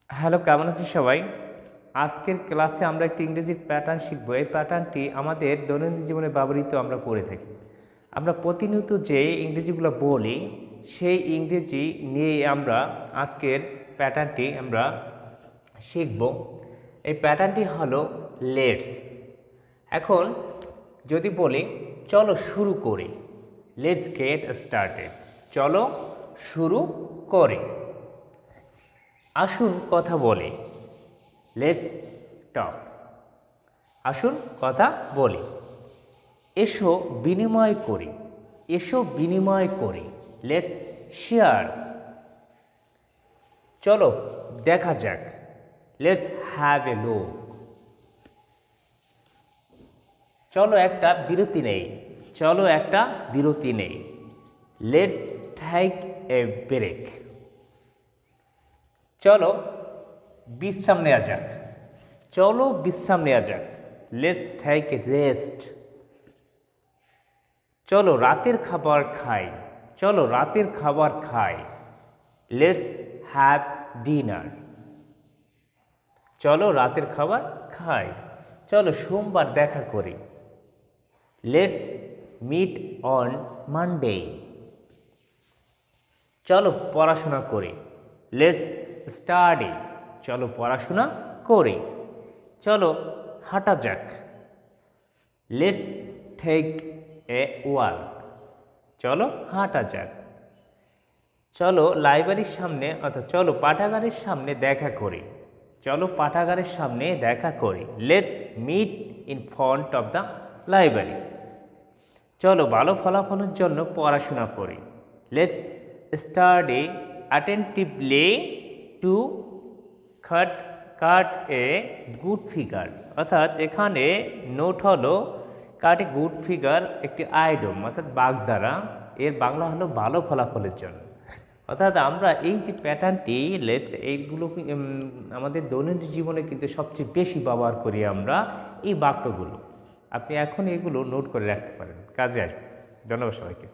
Hello, কেমন আছেন সবাই? আজকের ক্লাসে আমরা একটি ইংরেজির প্যাটার্ন শিখব। এই প্যাটার্নটি আমাদের দৈনন্দিন জীবনে ব্যবহৃত আমরা করে থাকি। আমরা প্রতিনিয়ত যে ইংরেজিগুলো বলি সেই ইংরেজি নিয়ে আমরা আজকের প্যাটার্নটি আমরা শিখব। এই প্যাটার্নটি হলো লেটস। এখন যদি বলি চলো শুরু করি, লেটস গেট স্টার্টেড, চলো শুরু করি। আসুন কথা বলি, লেটস টক, আসুন কথা বলি। এসো বিনিময় করি, এসো বিনিময় করি, লেটস শেয়ার। চলো দেখা যাক, লেটস হ্যাভ এ লুক। চলো একটা বিরতি নেই, চলো একটা বিরতি নেই, লেটস টেক এ ব্রেক। চলো বিশ্রাম নেওয়া যাক, চলো বিশ্রাম নেওয়া যাক, লেটস টেক এ রেস্ট। চলো রাতের খাবার খাই, চলো রাতের খাবার খাই, লেটস হ্যাভ ডিনার। চলো রাতের খাবার খাই। চলো সোমবার দেখা করি, লেটস মিট অন মানডে। চলো পড়াশোনা করি, লেটস স্টাডি, চলো পড়াশোনা করি। চলো হাঁটা যাক, লেটস টেক এ ওয়াক, চলো হাঁটা যাক। চলো লাইব্রেরির সামনে অর্থাৎ চলো পাঠাগারের সামনে দেখা করি, চলো পাঠাগারের সামনে দেখা করি, let's meet in front of the library. চলো ভালো ফলাফলের জন্য পড়াশোনা করি, let's study attentively to cut a good figure. অর্থাৎ এখানে নোট হলো কাট এ গুড ফিগার একটি আইডম অর্থাৎ বাগধারা, এর বাংলা হলো ভালো ফলাফলের জন্য। অর্থাৎ আমরা এই যে প্যাটার্নটি লেটস এইগুলো আমাদের দৈনন্দিন জীবনে কিন্তু সবচেয়ে বেশি ব্যবহার করি আমরা এই বাক্যগুলো। আপনি এখন এগুলো নোট করে রাখতে পারেন, কাজে আসবে। ধন্যবাদ সবাইকে।